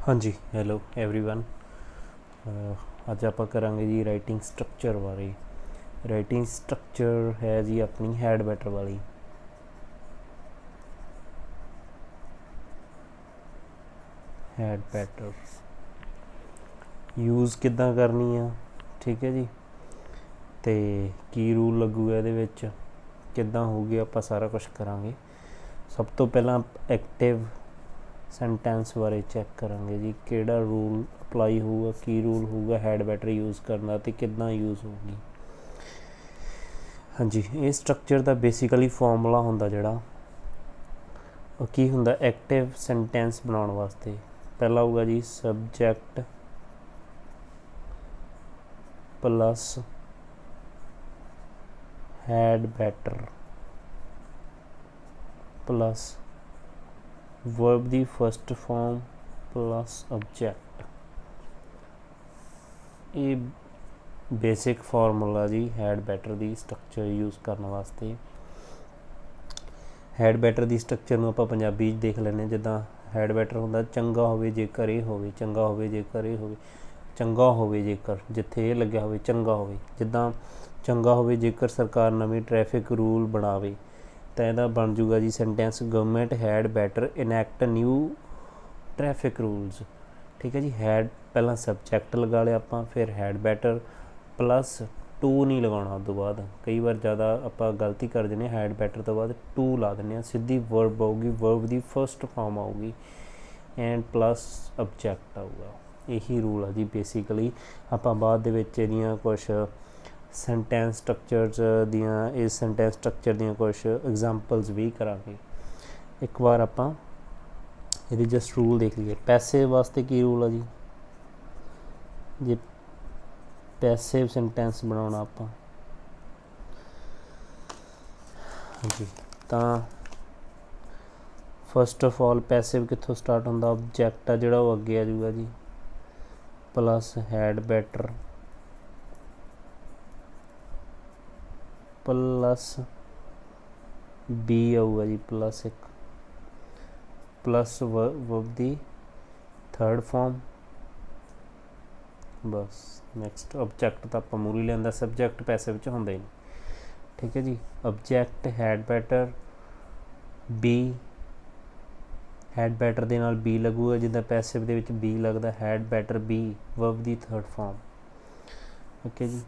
हाँ जी, hello everyone. ਅੱਜ ਆਪਾਂ ਕਰਾਂਗੇ ਜੀ ਰਾਈਟਿੰਗ ਸਟਰਕਚਰ ਬਾਰੇ। ਰਾਈਟਿੰਗ ਸਟਰਕਚਰ ਹੈ ਜੀ ਆਪਣੀ ਹੈਡ ਬੈਟਰ ਵਾਲੀ। ਹੈਡ ਬੈਟਰ ਯੂਜ਼ ਕਿੱਦਾਂ ਕਰਨੀ ਆ, ਠੀਕ ਹੈ ਜੀ, ਅਤੇ ਕੀ ਰੂਲ ਲੱਗੂਗਾ ਇਹਦੇ ਵਿੱਚ, ਕਿੱਦਾਂ ਹੋਊਗੀ, ਆਪਾਂ ਸਾਰਾ ਕੁਛ ਕਰਾਂਗੇ। ਸਭ ਤੋਂ ਪਹਿਲਾਂ ਐਕਟਿਵ ਸੈਂਟੈਂਸ ਬਾਰੇ ਚੈੱਕ ਕਰਾਂਗੇ ਜੀ, ਕਿਹੜਾ ਰੂਲ ਅਪਲਾਈ ਹੋਊਗਾ, ਕੀ ਰੂਲ ਹੋਊਗਾ ਹੈਡ ਬੈਟਰ ਯੂਜ਼ ਕਰਨ ਦਾ ਅਤੇ ਕਿੱਦਾਂ ਯੂਜ਼ ਹੋਊਗੀ। ਹਾਂਜੀ, ਇਹ ਸਟਰਕਚਰ ਦਾ ਬੇਸਿਕਲੀ ਫਾਰਮੂਲਾ ਹੁੰਦਾ ਜਿਹੜਾ ਉਹ ਕੀ ਹੁੰਦਾ, ਐਕਟਿਵ ਸੈਂਟੈਂਸ ਬਣਾਉਣ ਵਾਸਤੇ ਪਹਿਲਾ ਹੋਊਗਾ ਜੀ subject plus head better plus verb ਦੀ ਫਸਟ ਫਾਰਮ ਪਲੱਸ ਆਬਜੈਕਟ। ਇਹ ਬੇਸਿਕ ਫਾਰਮੂਲਾ ਜੀ ਹੈਡ ਬੈਟਰ ਦੀ ਸਟਰਕਚਰ ਯੂਜ਼ ਕਰਨ ਵਾਸਤੇ। ਹੈਡ ਬੈਟਰ ਦੀ ਸਟਰਕਚਰ ਨੂੰ ਆਪਾਂ ਪੰਜਾਬੀ 'ਚ ਦੇਖ ਲੈਂਦੇ, ਜਿੱਦਾਂ ਹੈਡ ਬੈਟਰ ਹੁੰਦਾ ਚੰਗਾ ਹੋਵੇ ਜੇਕਰ ਇਹ ਹੋਵੇ, ਚੰਗਾ ਹੋਵੇ ਜੇਕਰ ਇਹ ਹੋਵੇ, ਚੰਗਾ ਹੋਵੇ ਜੇਕਰ, ਜਿੱਥੇ ਇਹ ਲੱਗਿਆ ਹੋਵੇ ਚੰਗਾ ਹੋਵੇ। ਜਿੱਦਾਂ ਚੰਗਾ ਹੋਵੇ ਜੇਕਰ ਸਰਕਾਰ ਨਵੇਂ ਟ੍ਰੈਫਿਕ ਰੂਲ ਬਣਾਵੇ, ਤਾਂ ਇਹਦਾ ਬਣ ਜੂਗਾ ਜੀ sentence government had better enact new traffic rules. ਠੀਕ ਹੈ ਜੀ, ਹੈਡ ਪਹਿਲਾਂ ਸਬਜੈਕਟ ਲਗਾ ਲਿਆ ਆਪਾਂ, ਫਿਰ ਹੈਡ ਬੈਟਰ ਪਲੱਸ ਟੂ ਨਹੀਂ ਲਗਾਉਣਾ। ਉਸ ਤੋਂ ਬਾਅਦ ਕਈ ਵਾਰ ਜ਼ਿਆਦਾ ਆਪਾਂ ਗਲਤੀ ਕਰ ਦਿੰਦੇ ਹਾਂ, ਹੈਡ ਬੈਟਰ ਤੋਂ ਬਾਅਦ ਟੂ ਲਾ ਦਿੰਦੇ ਹਾਂ, ਸਿੱਧੀ ਵਰਬ ਆਊਗੀ, ਵਰਬ ਦੀ ਫਸਟ ਫਾਰਮ ਆਊਗੀ ਐਂਡ ਪਲੱਸ ਆਬਜੈਕਟ ਆਊਗਾ। ਇਹੀ ਰੂਲ ਆ ਜੀ ਬੇਸਿਕਲੀ। ਆਪਾਂ ਬਾਅਦ ਦੇ ਵਿੱਚ ਇਹਦੀਆਂ ਕੁਛ ਸੈਂਟੈਂਸ ਸਟਰਕਚਰਸ ਦੀਆਂ, ਇਸ ਸੈਂਟੈਂਸ ਸਟਰਕਚਰ ਦੀਆਂ ਕੁਛ ਐਗਜ਼ਾਮਪਲਸ ਵੀ ਕਰਾਂਗੇ। ਇੱਕ ਵਾਰ ਆਪਾਂ ਇਹਦੀ ਜਸਟ ਰੂਲ ਦੇਖ ਲਈਏ। ਪੈਸਿਵ ਵਾਸਤੇ ਕੀ ਰੂਲ ਆ ਜੀ, ਜੇ ਪੈਸਿਵ ਸੈਂਟੈਂਸ ਬਣਾਉਣਾ ਆਪਾਂ, ਹਾਂਜੀ, ਤਾਂ ਫਸਟ ਆਫ ਆਲ ਪੈਸਿਵ ਕਿੱਥੋਂ ਸਟਾਰਟ ਹੁੰਦਾ, ਆਬਜੈਕਟ ਆ ਜਿਹੜਾ ਉਹ ਅੱਗੇ ਆ ਜਾਊਗਾ ਜੀ, plus head better plus B ਆਊਗਾ ਜੀ, ਪਲੱਸ ਇੱਕ ਪਲੱਸ ਵਰਬ ਦੀ ਥਰਡ ਫਾਰਮ, ਬਸ ਨੈਕਸਟ ਆਬਜੈਕਟ ਤਾਂ ਆਪਾਂ ਮੂਰੀ ਲੈਂਦਾ, ਸਬਜੈਕਟ ਪੈਸੇ ਵਿੱਚ ਹੁੰਦਾ ਹੀ ਨਹੀਂ। ਠੀਕ ਹੈ ਜੀ, object head better B, head better ਦੇ ਨਾਲ ਬੀ ਲੱਗੂਗਾ, ਜਿੱਦਾਂ ਪੈਸਿਵ ਦੇ ਵਿੱਚ ਬੀ ਲੱਗਦਾ, ਹੈਡ ਬੈਟਰ ਬੀ ਵਰਬ ਦੀ ਥਰਡ ਫਾਰਮ। ਓਕੇ ਜੀ,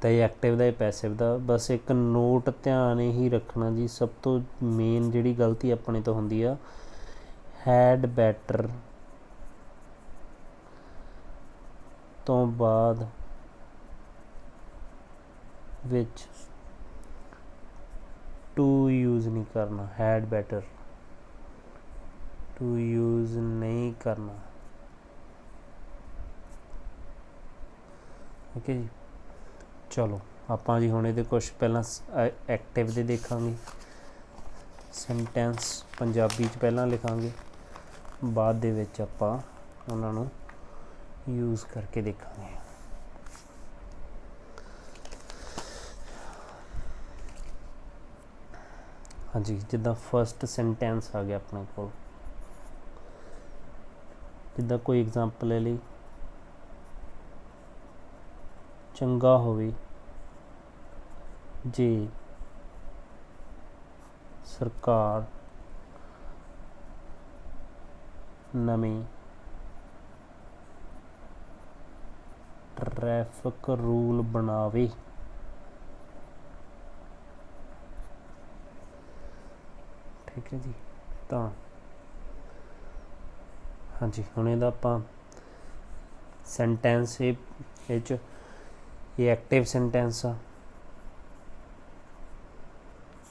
ਤਾਂ ਇਹ ਐਕਟਿਵ ਦਾ, ਇਹ ਪੈਸਿਵ ਦਾ। ਬਸ ਇੱਕ ਨੋਟ ਧਿਆਨ ਇਹੀ ਰੱਖਣਾ ਜੀ, ਸਭ ਤੋਂ ਮੇਨ ਜਿਹੜੀ ਗਲਤੀ ਆਪਣੇ ਤੋਂ ਹੁੰਦੀ ਆ, ਹੈਡ ਬੈਟਰ ਤੋਂ ਬਾਅਦ ਵਿੱਚ ਟੂ ਯੂਜ਼ ਨਹੀਂ ਕਰਨਾ, ਹੈਡ ਬੈਟਰ ਟੂ ਯੂਜ਼ ਨਹੀਂ ਕਰਨਾ। ਓਕੇ ਜੀ, ਚਲੋ ਆਪਾਂ ਜੀ ਹੁਣ ਇਹਦੇ ਕੁਛ ਪਹਿਲਾਂ ਐਕਟਿਵ ਦੇ ਦੇਖਾਂਗੇ। ਸੈਂਟੈਂਸ ਪੰਜਾਬੀ 'ਚ ਪਹਿਲਾਂ ਲਿਖਾਂਗੇ, ਬਾਅਦ ਦੇ ਵਿੱਚ ਆਪਾਂ ਉਹਨਾਂ ਨੂੰ ਯੂਜ਼ ਕਰਕੇ ਦੇਖਾਂਗੇ। ਹਾਂਜੀ, ਜਿੱਦਾਂ ਫਸਟ ਸੈਂਟੈਂਸ ਆ ਗਿਆ ਆਪਣੇ ਕੋਲ, ਜਿੱਦਾਂ ਕੋਈ ਐਗਜ਼ਾਮਪਲ ਲੈ ਲਈ, ਚੰਗਾ ਹੋਵੇ ਜੇ ਸਰਕਾਰ ਨਵੇਂ ਟ੍ਰੈਫਿਕ ਰੂਲ ਬਣਾਵੇ। ਠੀਕ ਹੈ ਜੀ, ਤਾਂ ਹਾਂਜੀ ਹੁਣ ਇਹਦਾ ਆਪਾਂ ਸੈਂਟੈਂਸ ਇਹ 'ਚ ਇਹ ਐਕਟਿਵ ਸੈਂਟੈਂਸ ਆ।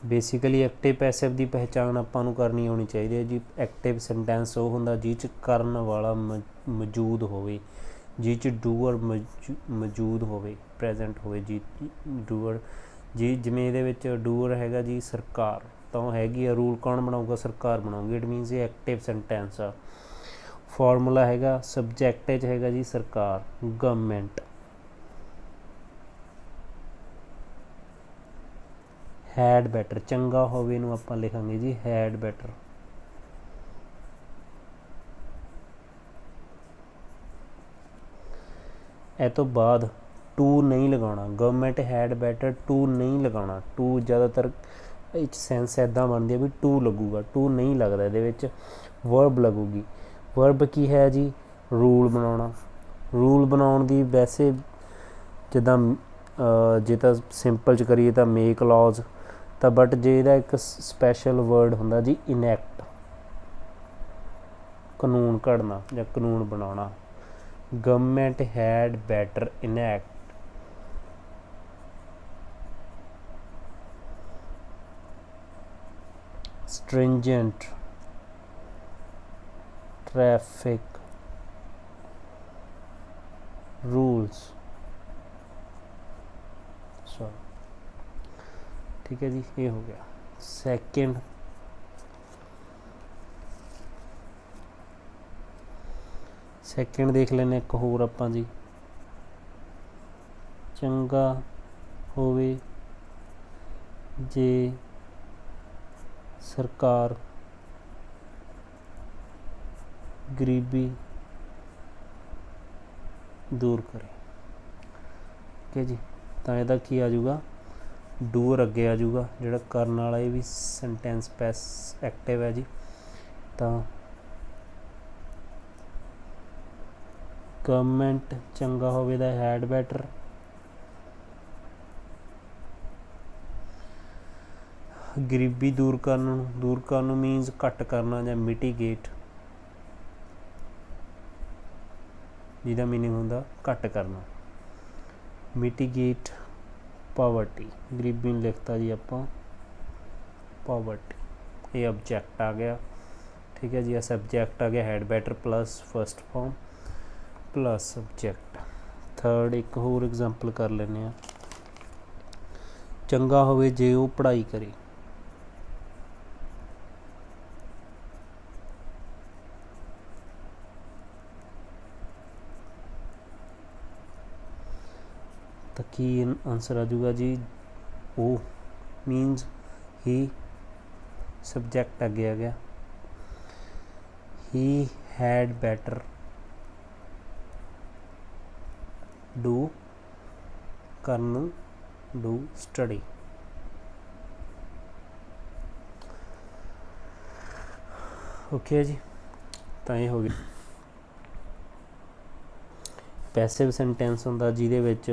ਬੇਸਿਕਲੀ ਐਕਟਿਵ ਪੈਸਿਵ ਦੀ ਪਹਿਚਾਣ ਆਪਾਂ ਨੂੰ ਕਰਨੀ ਆਉਣੀ ਚਾਹੀਦੀ ਹੈ ਜੀ। ਐਕਟਿਵ ਸੈਂਟੈਂਸ ਉਹ ਹੁੰਦਾ ਜਿਹ 'ਚ ਕਰਨ ਵਾਲਾ ਮੌਜੂਦ ਹੋਵੇ, ਜਿਹ 'ਚ ਡੂਅਰ ਮੌਜੂਦ ਹੋਵੇ, ਪ੍ਰੈਜੈਂਟ ਹੋਵੇ ਜੀ, ਡੂਅਰ ਜੀ। ਜਿਵੇਂ ਇਹਦੇ ਵਿੱਚ ਡੂਅਰ ਹੈਗਾ ਜੀ ਸਰਕਾਰ, ਤਾਂ ਉਹ ਹੈਗੀ ਆ, ਰੂਲ ਕੌਣ ਬਣਾਊਗਾ, ਸਰਕਾਰ ਬਣਾਊਗੀ। ਇਟ ਮੀਨਸ ਇਹ ਐਕਟਿਵ ਸੈਂਟੈਂਸ ਆ। ਫਾਰਮੂਲਾ ਹੈਗਾ ਸਬਜੈਕਟ 'ਚ ਹੈਗਾ ਜੀ ਸਰਕਾਰ, ਗਵਰਨਮੈਂਟ। ਹੈਡ ਬੈਟਰ ਚੰਗਾ ਹੋਵੇ ਨੂੰ ਆਪਾਂ ਲਿਖਾਂਗੇ ਜੀ ਹੈਡ ਬੈਟਰ, ਇਹ ਤੋਂ ਬਾਅਦ ਟੂ ਨਹੀਂ ਲਗਾਉਣਾ। ਗਵਰਨਮੈਂਟ ਹੈਡ ਬੈਟਰ ਟੂ ਨਹੀਂ ਲਗਾਉਣਾ। ਟੂ ਜ਼ਿਆਦਾਤਰ ਇਹ ਸੈਂਸ ਇੱਦਾਂ ਬਣਦੀ ਹੈ ਵੀ ਟੂ ਲੱਗੂਗਾ, ਟੂ ਨਹੀਂ ਲੱਗਦਾ ਇਹਦੇ ਵਿੱਚ, ਵਰਬ ਲੱਗੂਗੀ। ਵਰਬ ਕੀ ਹੈ ਜੀ? ਰੂਲ ਬਣਾਉਣਾ। ਰੂਲ ਬਣਾਉਣ ਦੀ ਵੈਸੇ ਜਿੱਦਾਂ ਜੇ ਤਾਂ ਸਿੰਪਲ 'ਚ ਕਰੀਏ ਤਾਂ ਮੇਕ ਲਾਜ਼, ਤਾਂ ਬਟ ਜੇ ਇਹਦਾ ਇੱਕ ਸਪੈਸ਼ਲ ਵਰਡ ਹੁੰਦਾ ਜੀ ਇਨੈਕਟ, ਕਾਨੂੰਨ ਘੜਨਾ ਜਾਂ ਕਾਨੂੰਨ ਬਣਾਉਣਾ। Government had better enact stringent traffic rules। So ठीक है जी, ये हो गया। सेकंड देख लेने एक होर आपां जी। चंगा होवे जे सरकार गरीबी दूर करे। ठीक है जी, तो यदा की आ जाऊगा? डूअर अगे आ जाऊगा, जोड़ा करने वाला ये भी सेंटेंस पैस एक्टिव है जी। तो गवर्नमेंट चंगा होवे दा हैड बैटर, गरीबी दूर करना मीनस घट करना या मिटीगेट, जिहदा मीनिंग हुंदा घट करना। मिटीगेट पॉवर्टी, गरीबी नूं लिखता जी आपां पॉवर्टी। ये ऑब्जेक्ट आ गया। ठीक है जी, यह सब्जेक्ट आ गया had better plus first form plus subject. Third एक होर एग्जाम्पल कर लेने। चंगा होवे जे वो पढ़ाई करे। तो की आंसर आ जाऊगा जी ओ मीन्स ही, सब्जेक्ट अगे आ गया। ही हैड बैटर डू करन डू स्टडी। ओके जी, तो ये हो गया। पैसिव सेंटेंस हुंदा जिहदे विच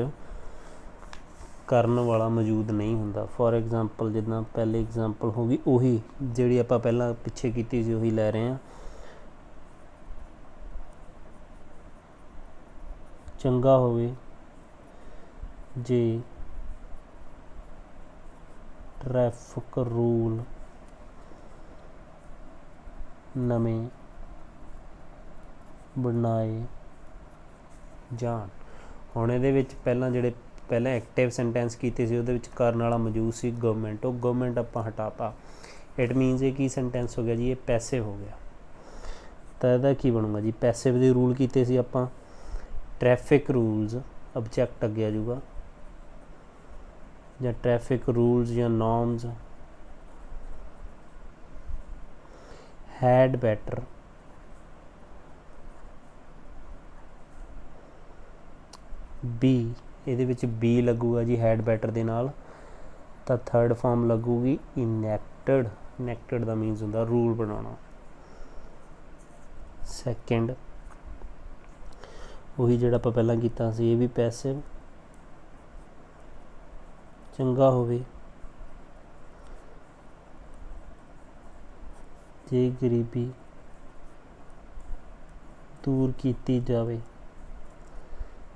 करन वाला मौजूद नहीं हुंदा। फॉर एग्जाम्पल जिद्दां पहले एग्जाम्पल होगी उही जिहड़ी आपां पहलां पिछे कीती सी उही लै रहे हैं। चंगा होवे जे ट्रैफिक रूल नवें बनाए जान। हुण इहदे विच पहलां जिहड़े पहले एक्टिव सेंटेंस कीते सी उहदे विच करन वाला मौजूद सी गवर्नमेंट, वो गवर्नमेंट आपां हटाता। इट मीनस ये की सेंटेंस हो गया जी, ये पैसिव हो गया। तो इहदा की बनूगा जी? पैसिव दे रूल कीते सी आपां ट्रैफिक रूल्स, ऑब्जेक्ट अगे आ जाऊगा, या ट्रैफिक रूल्स या नॉर्म्स। हैड बैटर बी, ਇਹਦੇ ਵਿੱਚ बी लगूगा जी हैड बैटर ਦੇ ਨਾਲ। ਤਾਂ थर्ड फॉर्म लगूगी इनैक्टेड। इनैक्टेड ਦਾ मीनस ਹੁੰਦਾ रूल बनाना। सैकेंड ਉਹੀ ਜਿਹੜਾ ਆਪਾਂ ਪਹਿਲਾਂ ਕੀਤਾ ਸੀ, ਇਹ ਵੀ ਪੈਸਿਵ। ਚੰਗਾ ਹੋਵੇ ਜੇ ਗਰੀਬੀ दूर कीती जावे।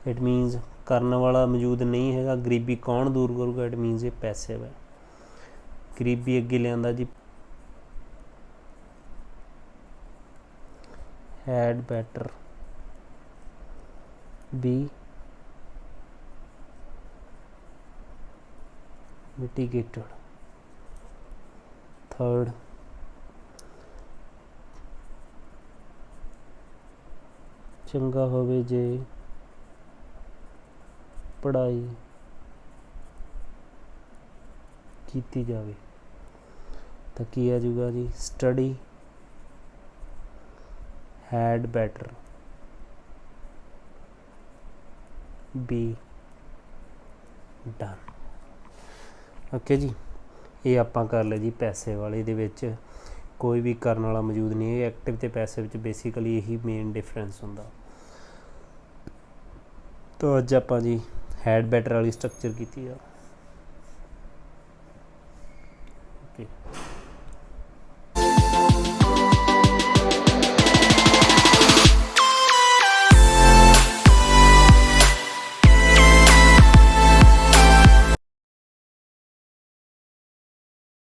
इट मीनस करने वाला मौजूद नहीं है, गरीबी कौन दूर करूगा? इट मीनस ये पैसिव है। गरीबी अगे लिया जी had better be mitigated. Third चंगा होवे जे पढ़ाई कीती जावे। तो की आ जाऊगा जी? Study had better be done. Okay ਜੀ, ਇਹ ਆਪਾਂ ਕਰ ਲਿਆ ਜੀ ਪੈਸੇ ਵਾਲੇ ਦੇ ਵਿੱਚ ਕੋਈ ਵੀ ਕਰਨ ਵਾਲਾ ਮੌਜੂਦ ਨਹੀਂ। ਇਹ ਐਕਟਿਵ ਅਤੇ ਪੈਸੇ ਵਿੱਚ ਬੇਸਿਕਲੀ ਇਹੀ ਮੇਨ ਡਿਫਰੈਂਸ ਹੁੰਦਾ। ਤਾਂ ਅੱਜ ਆਪਾਂ ਜੀ ਹੈਡ ਬੈਟਰ ਵਾਲੀ ਸਟਰਕਚਰ ਕੀਤੀ ਆ।